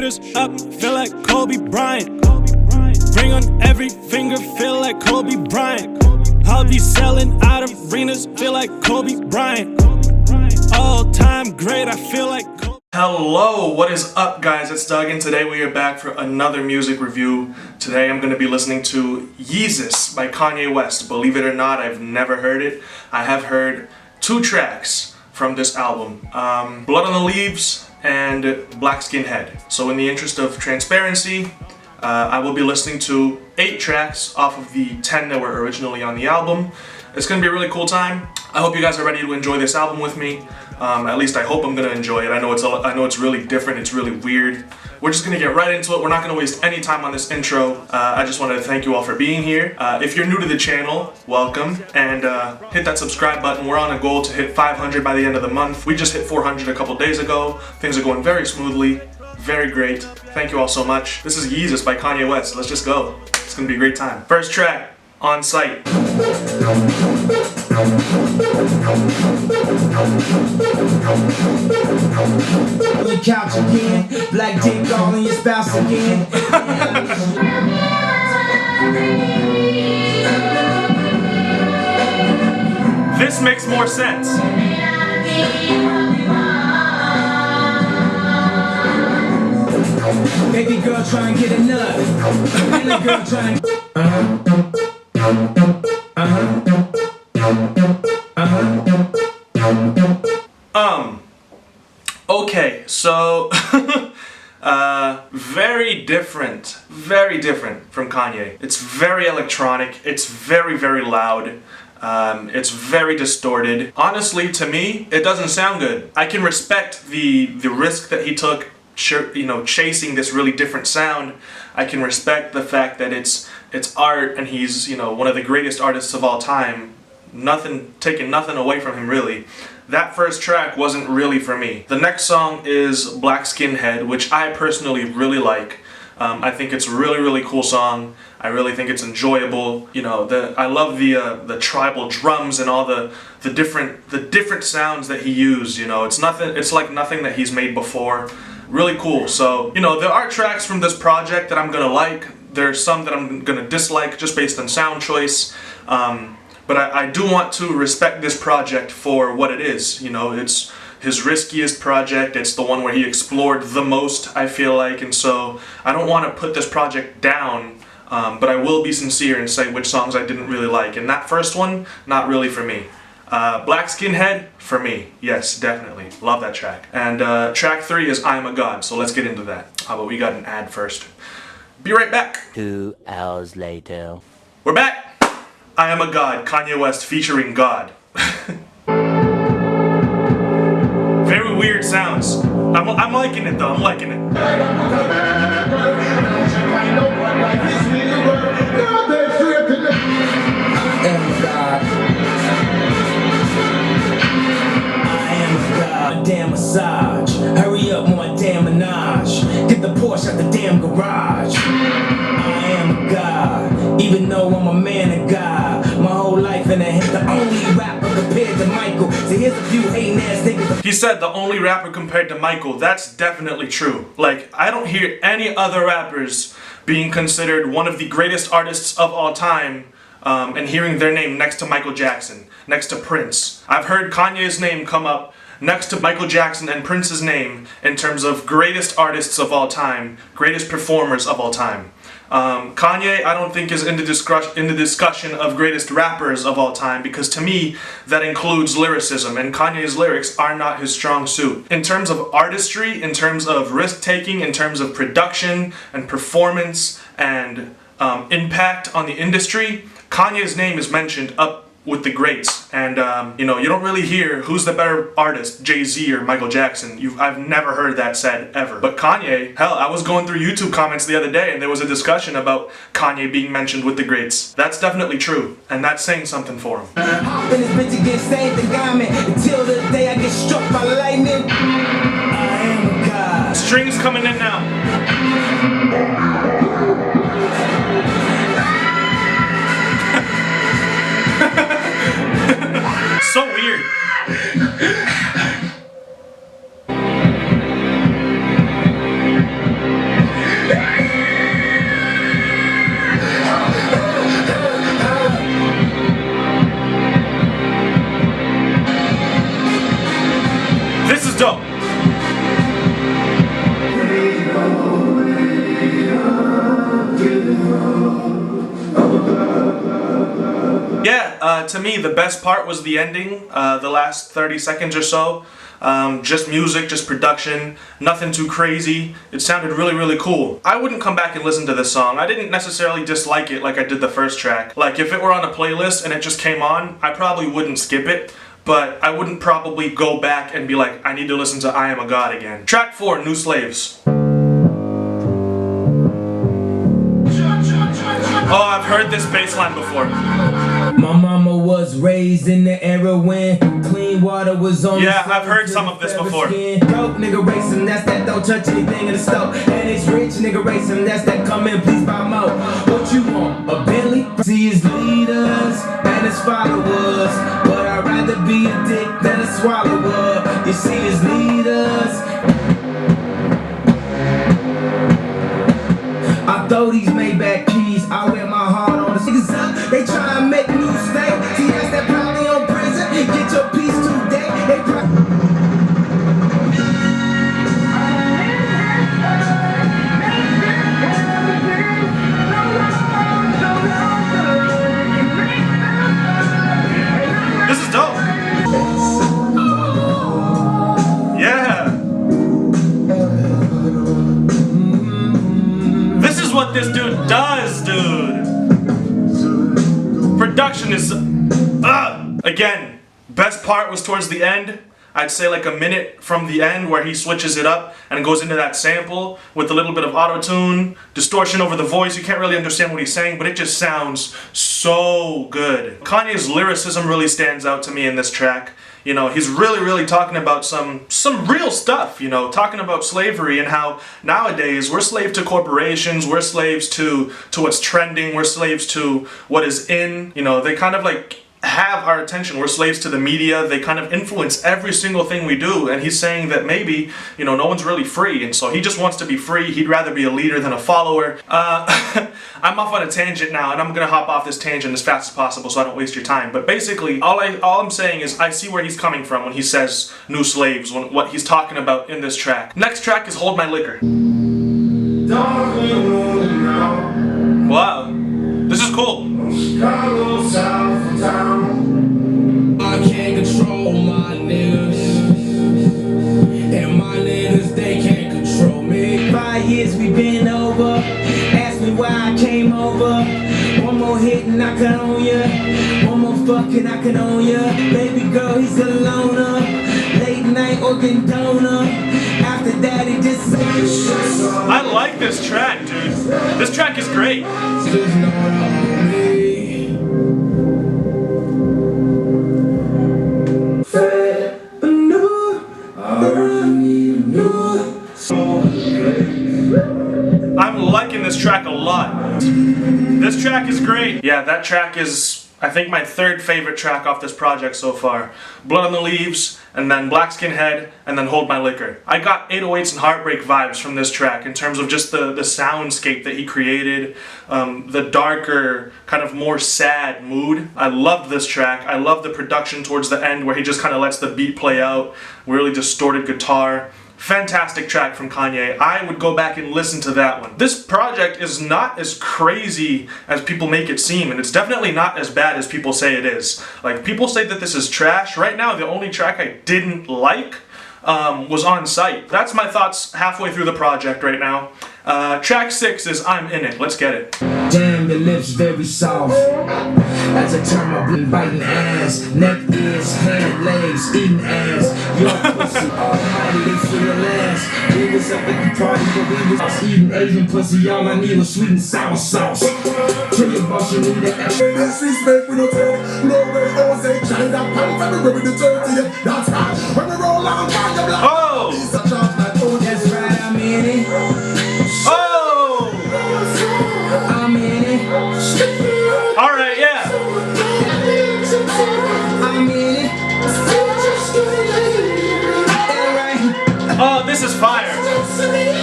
haters up, feel like Kobe Bryant. Ring on every finger, feel like Kobe Bryant. I'll be selling out arenas, feel like Kobe Bryant. All-time great, I feel like Kobe. Hello, what is up guys? It's Doug and today we are back for another music review. Today I'm going to be listening to Yeezus by Kanye West. Believe it or not, I've never heard it. I have heard 2 tracks from this album, Blood on the Leaves and Black Skin Head. So in the interest of transparency, I will be listening to 8 tracks off of the 10 that were originally on the album. It's going to be a really cool time. I hope you guys are ready to enjoy this album with me. At least I hope I'm going to enjoy it. I know it's really different, it's really weird. We're just going to get right into it. We're not going to waste any time on this intro. I just wanted to thank you all for being here. If you're new to the channel, welcome. And hit that subscribe button. We're on a goal to hit 500 by the end of the month. We just hit 400 a couple days ago. Things are going very smoothly. Very great. Thank you all so much. This is Yeezus by Kanye West. Let's just go. It's going to be a great time. First track, On Sight. On your couch again, black dick all in your spouse again. This makes more sense. Baby girl trying to get a nut. Baby girl trying Okay, so very different from Kanye. It's very electronic, it's very loud, it's very distorted. Honestly, to me, it doesn't sound good. I can respect the risk that he took, chasing this really different sound. I can respect the fact that it's art and he's, one of the greatest artists of all time. Taking nothing away from him really. That first track wasn't really for me. The next song is Black Skin Head, which I personally really like. I think it's a really cool song. I really think it's enjoyable. I love the tribal drums and all the different sounds that he used. It's like nothing that he's made before. Really cool. So, there are tracks from this project that I'm gonna like. There's some that I'm gonna dislike just based on sound choice. But I do want to respect this project for what it is. It's his riskiest project. It's the one where he explored the most, I feel like. And so I don't want to put this project down, but I will be sincere and say which songs I didn't really like. And that first one, not really for me. Black Skin Head, for me. Yes, definitely. Love that track. And track 3 is I Am a God. So let's get into that. But we got an ad first. Be right back. 2 hours later. We're back. I Am a God, Kanye West featuring God. Very weird sounds. I'm liking it though, I'm liking it. damn massage. Hurry up, more damn menage. Get the Porsche out the damn garage. I am a god, even though I'm a man of God. My whole life in a hit, the only rapper compared to Michael. So here's a few hating ass niggas. He said the only rapper compared to Michael. That's definitely true. Like, I don't hear any other rappers being considered one of the greatest artists of all time, and hearing their name next to Michael Jackson, next to Prince. I've heard Kanye's name come up next to Michael Jackson and Prince's name in terms of greatest artists of all time, greatest performers of all time. Kanye, I don't think is in the discussion of greatest rappers of all time, because to me, that includes lyricism, and Kanye's lyrics are not his strong suit. In terms of artistry, in terms of risk-taking, in terms of production and performance and impact on the industry, Kanye's name is mentioned up with the greats, and you don't really hear who's the better artist, Jay-Z or Michael Jackson. I've never heard that said ever. But Kanye, hell, I was going through YouTube comments the other day and there was a discussion about Kanye being mentioned with the greats. That's definitely true, and that's saying something for him. Hop in this bitch and get saved the garment until the day I get struck by lightning. I am a god. Strings coming in now. So weird. yeah, to me, the best part was the ending, the last 30 seconds or so. Just music, just production, nothing too crazy. It sounded really, really cool. I wouldn't come back and listen to this song. I didn't necessarily dislike it like I did the first track. Like, if it were on a playlist and it just came on, I probably wouldn't skip it. But I wouldn't probably go back and be like, I need to listen to I Am a God again. Track 4, New Slaves. Oh, I've heard this bass line before. My mama was raised in the era when clean water was on. Yeah, I've heard some of this before. Broke nigga racing, that's that don't touch anything in the stove. And it's rich nigga racing, that's that come in, please buy more. What you want? A Bentley? See his leaders and his followers, but I'd rather be a dick than a swallower. You see his leaders. I throw these Maybach keys, I wear my heart on the niggas up. They try and make new state. See, that's that probably on prison. Get your piece today. They This is dope. Yeah. This is what this dude does, dude. Production is, again, best part was towards the end. I'd say like a minute from the end where he switches it up and goes into that sample with a little bit of auto-tune, distortion over the voice. You can't really understand what he's saying, but it just sounds so good. Kanye's lyricism really stands out to me in this track. You know, he's really talking about some real stuff, you know, talking about slavery and how nowadays we're slaves to corporations, we're slaves to what's trending, we're slaves to what is in, you know, they kind of like have our attention. We're slaves to the media. They kind of influence every single thing we do. And he's saying that maybe, you know, no one's really free. And so he just wants to be free. He'd rather be a leader than a follower. I'm off on a tangent now, and I'm going to hop off this tangent as fast as possible so I don't waste your time. But basically, all I'm saying is I see where he's coming from when he says new slaves, what he's talking about in this track. Next track is Hold My Liquor. Wow. This is cool. Chicago, South Town. I can't control my niggas, and my niggas, they can't control me. 5 years we been over. Ask me why I came over. One more hit and I can own ya. One more fucking I can own ya. Baby girl, he's a loner. Late night organ donor. After that, he just says, I like this track, dude. This track is great. I'm liking this track a lot. This track is great. Yeah, that track is, I think, my third favorite track off this project so far. Blood on the Leaves, and then Black Skinhead, and then Hold My Liquor. I got 808s and Heartbreak vibes from this track in terms of just the soundscape that he created, the darker, kind of more sad mood. I loved this track. I love the production towards the end where he just kind of lets the beat play out, really distorted guitar. Fantastic track from Kanye. I would go back and listen to that one. This project is not as crazy as people make it seem, and it's definitely not as bad as people say it is. Like, people say that this is trash. Right now, the only track I didn't like was On Sight. That's my thoughts halfway through the project right now. Track 6 is I'm In It. Let's get it. Damn, your lips very soft. As I turn my blue biting ass. Neck, ears, hand, legs, eating ass. Your pussy almighty, they feel your last. We was up at the party, but we was eating Asian pussy. All I need was sweet and sour sauce. Tell your boss you need the ass. Disrespect we don't take. No way, always ain't trying that punk. Everywhere we return to you. That's right. When we roll on, find your blood. Oh! That's right, I'm in it. Oh! I'm in it. Alright, yeah. I'm in it. Oh, this is fire.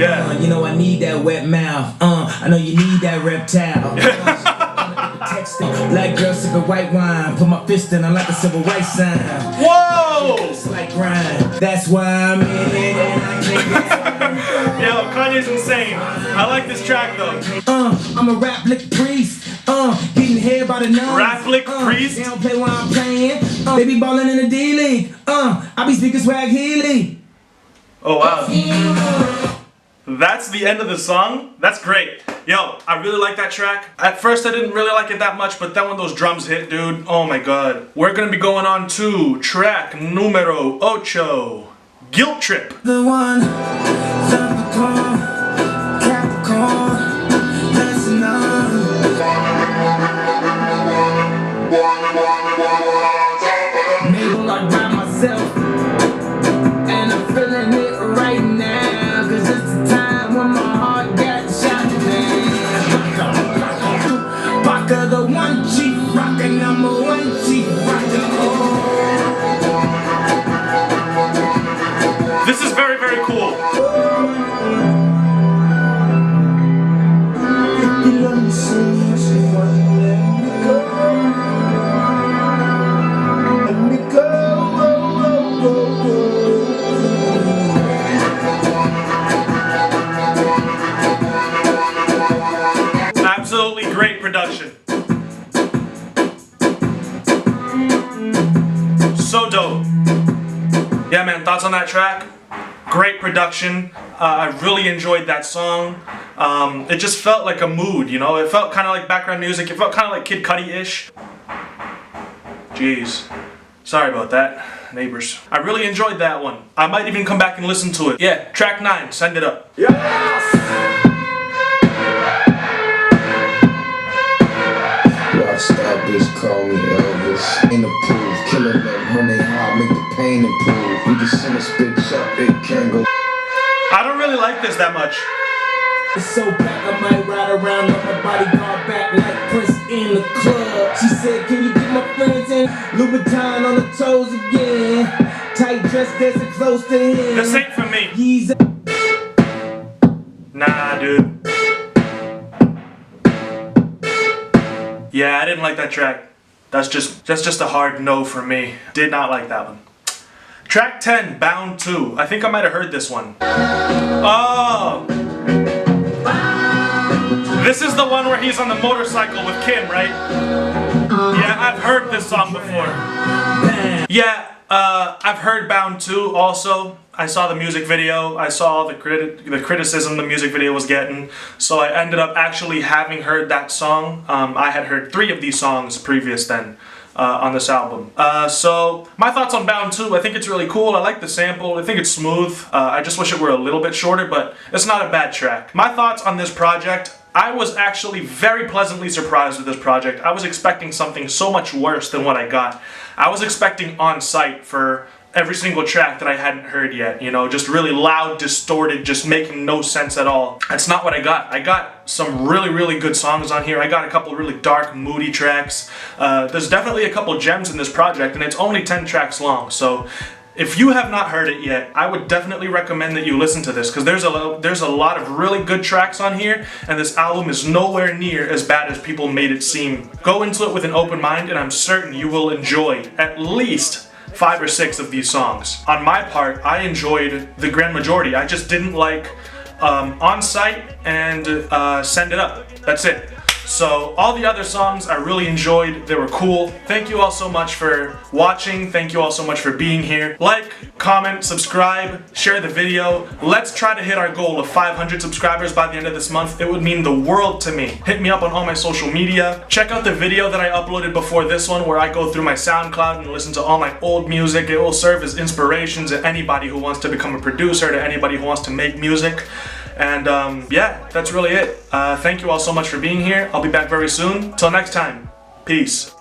Yeah. You know I need that wet mouth. I know you need that reptile. Black girl sipping white wine. Put my fist in, I like a civil rights sign. Whoa! It's like grind. That's why I'm in it and I can't get tired. Yo, Kanye's insane. I like this track though. I'm a rap lick priest. Getting head by the nose. Rap lick priest? They don't play when I'm playing. They be ballin' in the D League. I be speaking swag Healy. Oh wow. That's the end of the song? That's great. Yo, I really like that track. At first I didn't really like it that much, but then when those drums hit, dude, oh my god. We're gonna be going on to track numero 8, Guilt Trip. The one, Capricorn, that's enough. Maybe I drive myself, and I'm feeling it right now, cause it's the time when my heart got shot down. Baka the one chief rockin', number one chief rockin'. This is very, very cool. Absolutely great production. So dope. Yeah, man, thoughts on that track? Great production. I really enjoyed that song. It just felt like a mood, you know? It felt kind of like background music. It felt kind of like Kid Cudi-ish. Jeez. Sorry about that, neighbors. I really enjoyed that one. I might even come back and listen to it. Yeah, track 9, send it up. Yes! Rockstar bitch call me Elvis. In the pool, killing them when they hard, make the pain improve. We can send this bitch up, it can't go. I don't really like this that much. It's so back, I might ride around on my bodyguard back like Prince in the club. She said, can you get my friends in? Louboutin on the toes again. Tight dress dancing close to him. This ain't for me. Yeezus. Nah, dude. Yeah, I didn't like that track. That's just a hard no for me. Did not like that one. Track 10, Bound 2. I think I might have heard this one. Oh! This is the one where he's on the motorcycle with Kim, right? Yeah, I've heard this song before. Yeah, I've heard Bound 2 also. I saw the music video. I saw the criticism the music video was getting. So I ended up actually having heard that song. I had heard 3 of these songs previous then. On this album. So my thoughts on Bound 2, I think it's really cool. I like the sample. I think it's smooth. I just wish it were a little bit shorter, but it's not a bad track. My thoughts on this project, I was actually very pleasantly surprised with this project. I was expecting something so much worse than what I got. I was expecting On Sight for every single track that I hadn't heard yet, you know, just really loud, distorted, just making no sense at all. That's not what I got. I got some really, really good songs on here. I got a couple really dark, moody tracks. There's definitely a couple gems in this project, and it's only 10 tracks long, so if you have not heard it yet, I would definitely recommend that you listen to this, because there's a lot of really good tracks on here, and this album is nowhere near as bad as people made it seem. Go into it with an open mind, and I'm certain you will enjoy at least 5 or 6 of these songs. On my part, I enjoyed the grand majority. I just didn't like On Sight and Send It Up. That's it. So all the other songs I really enjoyed. They were cool. Thank you all so much for watching. Thank you all so much for being here. Like, comment, subscribe, share the video. Let's try to hit our goal of 500 subscribers by the end of this month. It would mean the world to me. Hit me up on all my social media. Check out the video that I uploaded before this one where I go through my SoundCloud and listen to all my old music. It will serve as inspiration to anybody who wants to become a producer, to anybody who wants to make music. And yeah, that's really it. Thank you all so much for being here. I'll be back very soon. Till next time, peace.